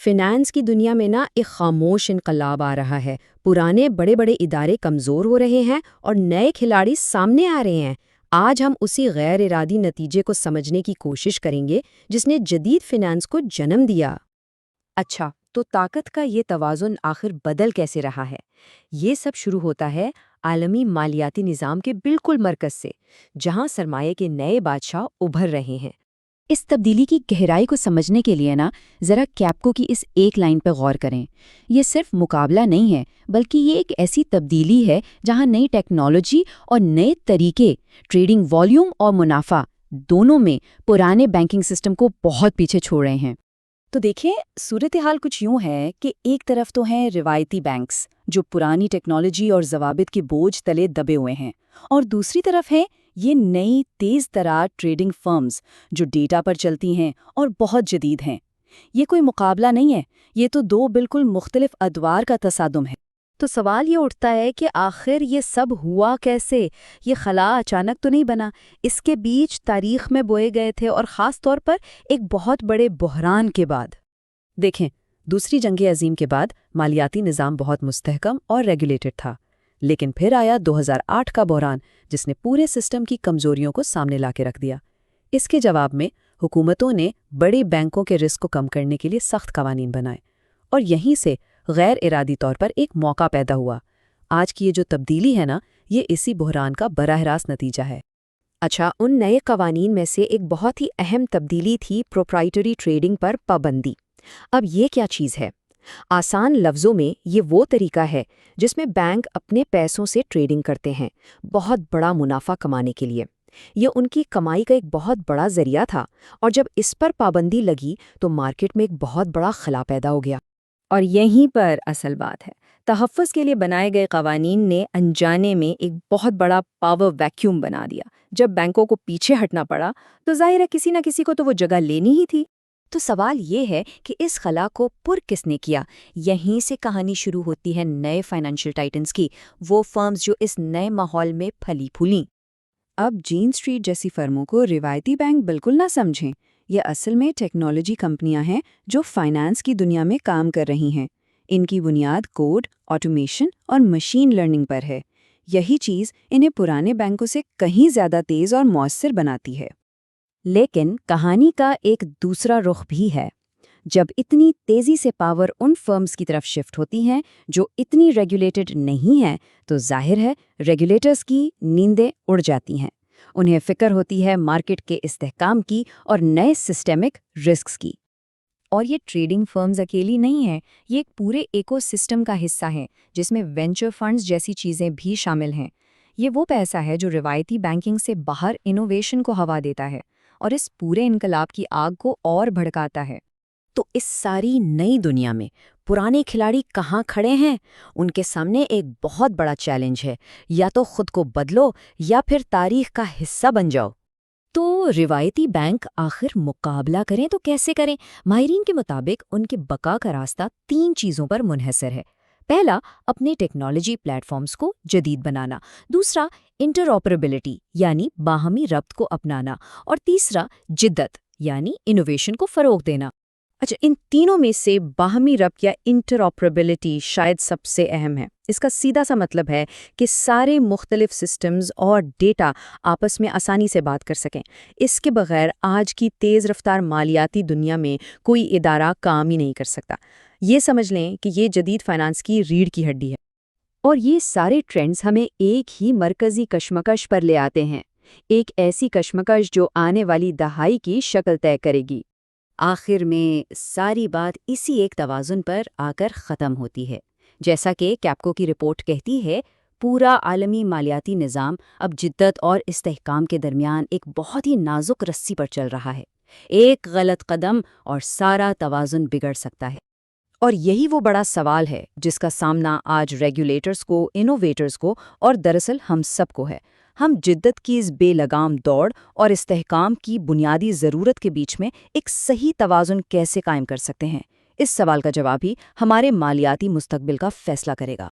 Finance کی دنیا میں ایک خاموش انقلاب آ رہا ہے۔ پرانے بڑے بڑے ادارے کمزور ہو رہے ہیں اور نئے کھلاڑی سامنے آ رہے ہیں۔ آج ہم اسی غیر ارادی نتیجے کو سمجھنے کی کوشش کریں گے جس نے جدید فنانس کو جنم دیا۔ اچھا، تو طاقت کا یہ توازن آخر بدل کیسے رہا ہے؟ یہ سب شروع ہوتا ہے عالمی مالیاتی نظام کے بالکل مرکز سے، جہاں سرمایہ کے نئے بادشاہ ابھر رہے ہیں۔ اس تبدیلی کی گہرائی کو سمجھنے کے لیے ذرا کیپکو کی اس ایک لائن پہ غور کریں۔ یہ صرف مقابلہ نہیں ہے، بلکہ یہ ایک ایسی تبدیلی ہے جہاں نئی ٹیکنالوجی اور نئے طریقے، ٹریڈنگ والیوم اور منافع دونوں میں پرانے بینکنگ سسٹم کو بہت پیچھے چھوڑ رہے ہیں۔ تو دیکھیں، صورتحال کچھ یوں ہے کہ ایک طرف تو ہیں روایتی بینکس جو پرانی ٹیکنالوجی اور ضوابط کے بوجھ تلے دبے ہوئے ہیں، اور دوسری طرف ہیں یہ نئی تیز ترار ٹریڈنگ فرمز جو ڈیٹا پر چلتی ہیں اور بہت جدید ہیں۔ یہ کوئی مقابلہ نہیں ہے، یہ تو دو بالکل مختلف ادوار کا تصادم ہے۔ تو سوال یہ اٹھتا ہے کہ آخر یہ سب ہوا کیسے؟ یہ خلا اچانک تو نہیں بنا، اس کے بیچ تاریخ میں بوئے گئے تھے، اور خاص طور پر ایک بہت بڑے بحران کے بعد۔ دیکھیں، دوسری جنگ عظیم کے بعد مالیاتی نظام بہت مستحکم اور ریگولیٹڈ تھا، لیکن پھر آیا 2008 کا بحران جس نے پورے سسٹم کی کمزوریوں کو سامنے لا کے رکھ دیا۔ اس کے جواب میں حکومتوں نے بڑے بینکوں کے رسک کو کم کرنے کے لیے سخت قوانین بنائے، اور یہیں سے غیر ارادی طور پر ایک موقع پیدا ہوا۔ آج کی یہ جو تبدیلی ہے یہ اسی بحران کا براہ راست نتیجہ ہے۔ اچھا، ان نئے قوانین میں سے ایک بہت ہی اہم تبدیلی تھی پروپرائٹری ٹریڈنگ پر پابندی۔ اب یہ کیا چیز ہے؟ آسان لفظوں میں یہ وہ طریقہ ہے جس میں بینک اپنے پیسوں سے ٹریڈنگ کرتے ہیں، بہت بڑا منافع کمانے کے لیے۔ یہ ان کی کمائی کا ایک بہت بڑا ذریعہ تھا، اور جب اس پر پابندی لگی تو مارکیٹ میں ایک بہت بڑا خلا پیدا ہو گیا۔ اور یہیں پر اصل بات ہے، تحفظ کے لیے بنائے گئے قوانین نے انجانے میں ایک بہت بڑا پاور ویکیوم بنا دیا۔ جب بینکوں کو پیچھے ہٹنا پڑا تو ظاہر ہے کسی نہ کسی کو تو وہ جگہ لینی ہی تھی۔ تو سوال یہ ہے کہ اس خلا کو پر کس نے کیا؟ یہیں سے کہانی شروع ہوتی ہے نئے فائنینشیل ٹائٹنز کی، وہ فرمز جو اس نئے ماحول میں پھلی پھولیں۔ اب جین اسٹریٹ جیسی فرموں کو روایتی بینک بالکل نہ سمجھیں، یہ اصل میں ٹیکنالوجی کمپنیاں ہیں جو فائنانس کی دنیا میں کام کر رہی ہیں۔ ان کی بنیاد کوڈ، آٹومیشن اور مشین لرننگ پر ہے۔ یہی چیز انہیں پرانے بینکوں سے کہیں زیادہ تیز اور مؤثر بناتی ہے۔ لیکن کہانی کا ایک دوسرا رخ بھی ہے۔ جب اتنی تیزی سے پاور ان فرمز کی طرف شفٹ ہوتی ہیں جو اتنی ریگولیٹڈ نہیں ہیں، تو ظاہر ہے ریگولیٹرز کی نیندیں اڑ جاتی ہیں۔ انہیں فکر ہوتی ہے مارکیٹ کے استحکام کی اور نئے سسٹمک رسکس کی۔ اور یہ ٹریڈنگ فرمز اکیلی نہیں ہیں، یہ ایک پورے ایکو سسٹم کا حصہ ہیں جس میں وینچر فنڈز جیسی چیزیں بھی شامل ہیں۔ یہ وہ پیسہ ہے جو روایتی بینکنگ سے باہر انوویشن کو ہوا دیتا ہے اور اس پورے انقلاب کی آگ کو اور بھڑکاتا ہے۔ تو اس ساری نئی دنیا میں پرانے کھلاڑی کہاں کھڑے ہیں؟ ان کے سامنے ایک بہت بڑا چیلنج ہے، یا تو خود کو بدلو یا پھر تاریخ کا حصہ بن جاؤ۔ تو روایتی بینک آخر مقابلہ کریں تو کیسے کریں؟ ماہرین کے مطابق ان کے بقا کا راستہ 3 چیزوں پر منحصر ہے۔ پہلا، اپنے ٹیکنالوجی پلیٹ فارمز کو جدید بنانا۔ دوسرا، انٹرآپریبلٹی یعنی باہمی ربط کو اپنانا۔ اور تیسرا، جدت یعنی انوویشن کو فروغ دینا۔ اچھا، ان تینوں میں سے باہمی ربط یا انٹرآپریبلٹی شاید سب سے اہم ہے۔ اس کا سیدھا سا مطلب ہے کہ سارے مختلف سسٹمز اور ڈیٹا آپس میں آسانی سے بات کر سکیں۔ اس کے بغیر آج کی تیز رفتار مالیاتی دنیا میں کوئی ادارہ کام ہی نہیں کر سکتا۔ یہ سمجھ لیں کہ یہ جدید فائنانس کی ریڑھ کی ہڈی ہے۔ اور یہ سارے ٹرینڈز ہمیں ایک ہی مرکزی کشمکش پر لے آتے ہیں، ایک ایسی کشمکش جو آنے والی دہائی کی شکل طے کرے گی۔ آخر میں ساری بات اسی ایک توازن پر آ کر ختم ہوتی ہے۔ جیسا کہ کیپکو کی رپورٹ کہتی ہے، پورا عالمی مالیاتی نظام اب جدت اور استحکام کے درمیان ایک بہت ہی نازک رسی پر چل رہا ہے۔ ایک غلط قدم اور سارا توازن بگڑ سکتا ہے۔ اور یہی وہ بڑا سوال ہے جس کا سامنا آج ریگولیٹرز کو، انوویٹرز کو اور دراصل ہم سب کو ہے۔ ہم جدت کی اس بے لگام دوڑ اور استحکام کی بنیادی ضرورت کے بیچ میں ایک صحیح توازن کیسے قائم کر سکتے ہیں؟ اس سوال کا جواب ہی ہمارے مالیاتی مستقبل کا فیصلہ کرے گا۔